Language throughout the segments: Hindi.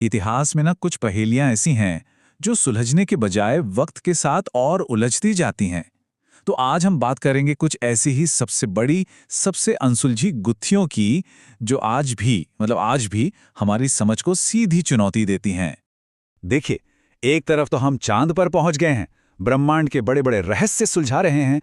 इतिहास में ना कुछ पहेलियां ऐसी हैं जो सुलझने के बजाय वक्त के साथ और उलझती जाती हैं। तो आज हम बात करेंगे कुछ ऐसी ही सबसे बड़ी, सबसे अनसुलझी गुत्थियों की, जो आज भी हमारी समझ को सीधी चुनौती देती हैं। देखिए, एक तरफ तो हम चांद पर पहुंच गए हैं, ब्रह्मांड के बड़े बड़े रहस्य सुलझा रहे हैं,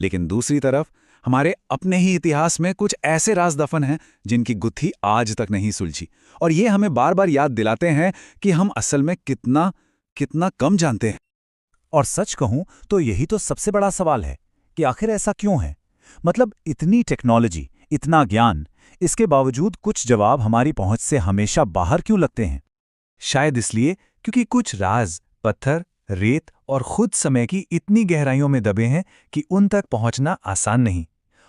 लेकिन दूसरी तरफ हमारे अपने ही इतिहास में कुछ ऐसे राज दफन हैं जिनकी गुत्थी आज तक नहीं सुलझी। और ये हमें बार बार याद दिलाते हैं कि हम असल में कितना कितना कम जानते हैं। और सच कहूं तो यही तो सबसे बड़ा सवाल है कि आखिर ऐसा क्यों है। मतलब इतनी टेक्नोलॉजी, इतना ज्ञान, इसके बावजूद कुछ जवाब हमारी पहुंच से हमेशा बाहर क्यों लगते हैं। शायद इसलिए क्योंकि कुछ राज पत्थर, रेत और खुद समय की इतनी गहराइयों में दबे हैं कि उन तक पहुंचना आसान नहीं।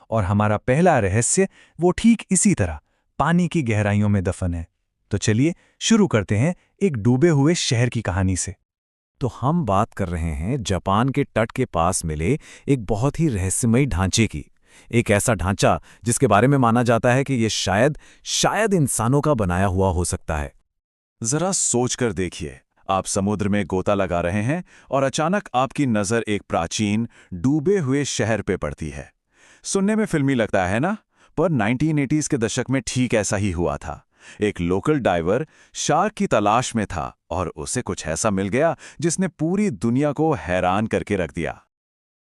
और हमारा पहला रहस्य वो ठीक इसी तरह पानी की गहराइयों में दफन है। तो चलिए शुरू करते हैं एक डूबे हुए शहर की कहानी से। तो हम बात कर रहे हैं जापान के तट के पास मिले एक बहुत ही रहस्यमयी ढांचे की। एक ऐसा ढांचा जिसके बारे में माना जाता है कि ये शायद इंसानों का बनाया हुआ हो सकता है। जरा सोचकर देखिए, आप समुद्र में गोता लगा रहे हैं और अचानक आपकी नजर एक प्राचीन डूबे हुए शहर पे पड़ती है। सुनने में फिल्मी लगता है ना, पर 1980s के दशक में ठीक ऐसा ही हुआ था। एक लोकल डाइवर शार्क की तलाश में था और उसे कुछ ऐसा मिल गया जिसने पूरी दुनिया को हैरान करके रख दिया।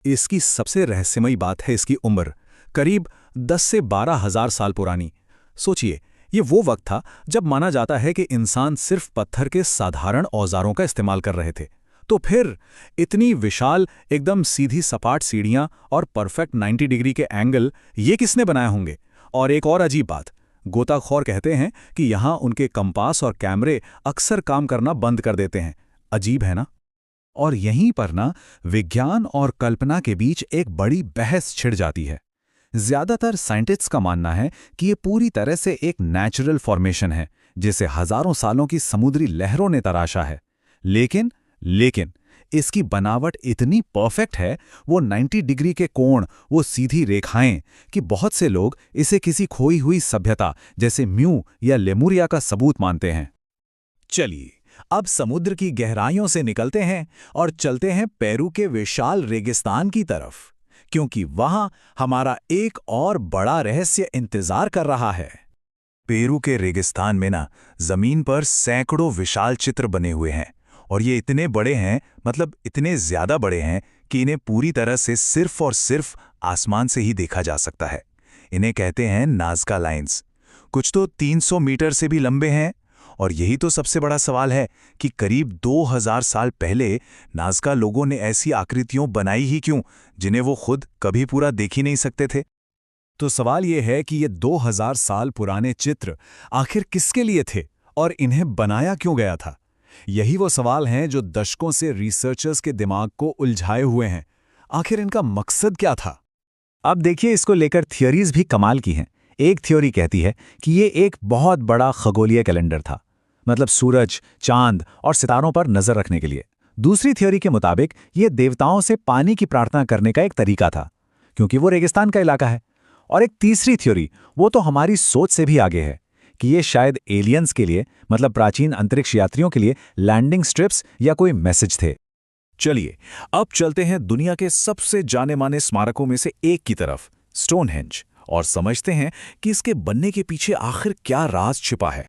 इसकी सबसे रहस्यमयी बात है इसकी उम्र, करीब 10 से 12 हजार साल पुरानी। सोचिए, ये वो वक्त था जब माना जाता है कि इंसान सिर्फ पत्थर के साधारण औजारों का इस्तेमाल कर रहे थे। तो फिर इतनी विशाल, एकदम सीधी सपाट सीढ़ियां और परफेक्ट 90 डिग्री के एंगल, ये किसने बनाए होंगे। और एक और अजीब बात, गोताखोर कहते हैं कि यहां उनके कंपास और कैमरे अक्सर काम करना बंद कर देते हैं। अजीब है ना। और यहीं पर ना विज्ञान और कल्पना के बीच एक बड़ी बहस छिड़ जाती है। ज्यादातर साइंटिस्ट्स का मानना है कि ये पूरी तरह से एक नेचुरल फॉर्मेशन है जिसे हजारों सालों की समुद्री लहरों ने तराशा है। लेकिन इसकी बनावट इतनी परफेक्ट है, वो 90 डिग्री के कोण, वो सीधी रेखाएं, कि बहुत से लोग इसे किसी खोई हुई सभ्यता जैसे म्यू या लेमुरिया का सबूत मानते हैं। चलिए अब समुद्र की गहराइयों से निकलते हैं और चलते हैं पेरू के विशाल रेगिस्तान की तरफ, क्योंकि वहां हमारा एक और बड़ा रहस्य इंतजार कर रहा है। पेरू के रेगिस्तान में ना जमीन पर सैकड़ों विशाल चित्र बने हुए हैं, और ये इतने बड़े हैं, मतलब इतने ज्यादा बड़े हैं कि इन्हें पूरी तरह से सिर्फ और सिर्फ आसमान से ही देखा जा सकता है। इन्हें कहते हैं नाज़का लाइंस। कुछ तो 300 मीटर से भी लंबे हैं। और यही तो सबसे बड़ा सवाल है कि करीब 2000 साल पहले नाज़का लोगों ने ऐसी आकृतियां बनाई ही क्यों, जिन्हें वो खुद कभी पूरा देख ही नहीं सकते थे। तो सवाल ये है कि ये 2000 साल पुराने चित्र आखिर किसके लिए थे और इन्हें बनाया क्यों गया था। यही वो सवाल हैं जो दशकों से रिसर्चर्स के दिमाग को उलझाए हुए हैं। आखिर इनका मकसद क्या था। अब देखिए, इसको लेकर थियोरीज भी कमाल की हैं। एक थ्योरी कहती है कि ये एक बहुत बड़ा खगोलीय कैलेंडर था, मतलब सूरज, चांद और सितारों पर नजर रखने के लिए। दूसरी थ्योरी के मुताबिक ये देवताओं से पानी की प्रार्थना करने का एक तरीका था, क्योंकि वो रेगिस्तान का इलाका है। और एक तीसरी थ्योरी, वो तो हमारी सोच से भी आगे है, कि ये शायद एलियंस के लिए, मतलब प्राचीन अंतरिक्ष यात्रियों के लिए लैंडिंग स्ट्रिप्स या कोई मैसेज थे। चलिए अब चलते हैं दुनिया के सबसे जाने माने स्मारकों में से एक की तरफ, स्टोनहेंज, और समझते हैं कि इसके बनने के पीछे आखिर क्या राज छिपा है।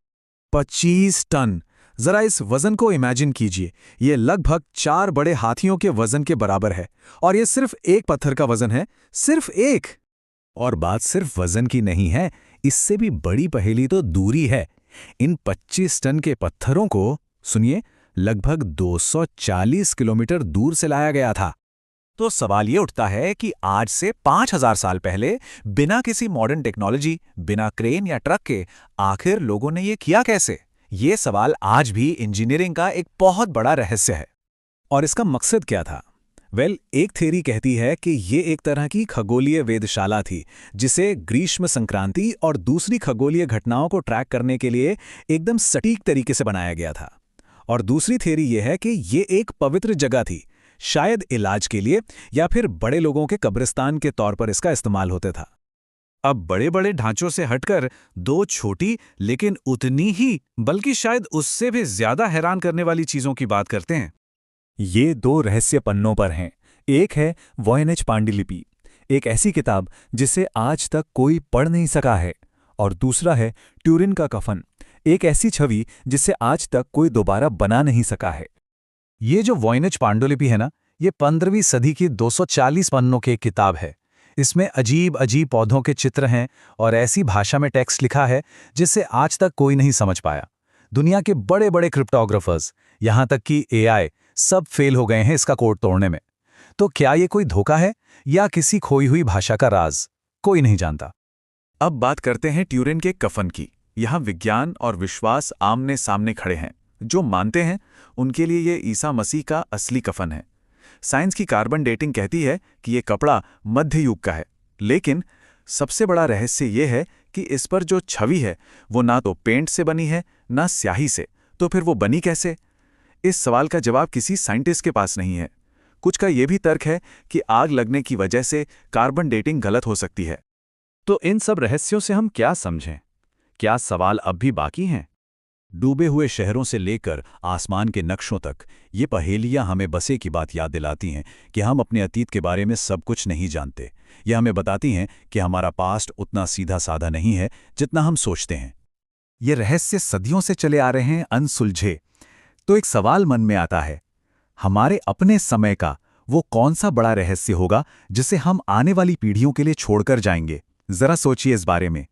25 टन। जरा इस वजन को इमेजिन कीजिए। ये लगभग 4 बड़े हाथियों के वजन के बराबर है। और ये सिर्फ एक पत्थर का वजन है, सिर्फ एक। और बात सिर्फ वजन की नहीं है, इससे भी बड़ी पहेली तो दूरी है। इन 25 टन के पत्थरों को, सुनिए, लगभग 240 किलोमीटर दूर से लाया गया था। तो सवाल ये उठता है कि आज से 5000 साल पहले बिना किसी मॉडर्न टेक्नोलॉजी, बिना क्रेन या ट्रक के आखिर लोगों ने ये किया कैसे। ये सवाल आज भी इंजीनियरिंग का एक बहुत बड़ा रहस्य है। और इसका मकसद क्या था। एक थ्योरी कहती है कि ये एक तरह की खगोलीय वेधशाला थी, जिसे ग्रीष्म संक्रांति और दूसरी खगोलीय घटनाओं को ट्रैक करने के लिए एकदम सटीक तरीके से बनाया गया था। और दूसरी थ्योरी ये है कि ये एक पवित्र जगह थी, शायद इलाज के लिए या फिर बड़े लोगों के कब्रिस्तान के तौर पर इसका इस्तेमाल होता था। अब बड़े बड़े ढांचों से हटकर दो छोटी लेकिन उतनी ही बल्कि शायद उससे भी ज्यादा हैरान करने वाली चीजों की बात करते हैं। ये दो रहस्य पन्नों पर हैं। एक है वॉयनेज पांडुलिपि, एक ऐसी किताब जिसे आज तक कोई पढ़ नहीं सका है, और दूसरा है ट्यूरिन का कफन, एक ऐसी छवि जिसे आज तक कोई दोबारा बना नहीं सका है। ये जो वॉयनेज पांडुलिपि है ना, ये 15वीं सदी की 240 पन्नों की एक किताब है। इसमें अजीब अजीब पौधों के चित्र हैं और ऐसी भाषा में टेक्स्ट लिखा है जिसे आज तक कोई नहीं समझ पाया। दुनिया के बड़े बड़े क्रिप्टोग्राफर्स, यहां तक कि एआई, सब फेल हो गए हैं इसका कोड तोड़ने में। तो क्या ये कोई धोखा है या किसी खोई हुई भाषा का राज? कोई नहीं जानता। अब बात करते हैं ट्यूरिन के कफन की। यहाँ विज्ञान और विश्वास आमने सामने खड़े हैं। जो मानते हैं उनके लिए ये ईसा मसीह का असली कफन है। साइंस की कार्बन डेटिंग कहती है कि ये कपड़ा मध्य युग का है, लेकिन सबसे बड़ा रहस्य ये है कि इस पर जो छवि है वो ना तो पेंट से बनी है ना स्याही से। तो फिर वो बनी कैसे? इस सवाल का जवाब किसी साइंटिस्ट के पास नहीं है। कुछ का ये भी तर्क है कि आग लगने की वजह से कार्बन डेटिंग गलत हो सकती है। तो इन सब रहस्यों से हम क्या समझें? क्या सवाल अब भी बाकी हैं? डूबे हुए शहरों से लेकर आसमान के नक्शों तक ये पहेलियां हमें बसे की बात याद दिलाती हैं कि हम अपने अतीत के बारे में सब कुछ नहीं जानते। ये हमें बताती हैं कि हमारा पास्ट उतना सीधा साधा नहीं है जितना हम सोचते हैं। ये रहस्य सदियों से चले आ रहे हैं अनसुलझे। तो एक सवाल मन में आता है, हमारे अपने समय का वो कौन सा बड़ा रहस्य होगा जिसे हम आने वाली पीढ़ियों के लिए छोड़कर जाएंगे? जरा सोचिए इस बारे में।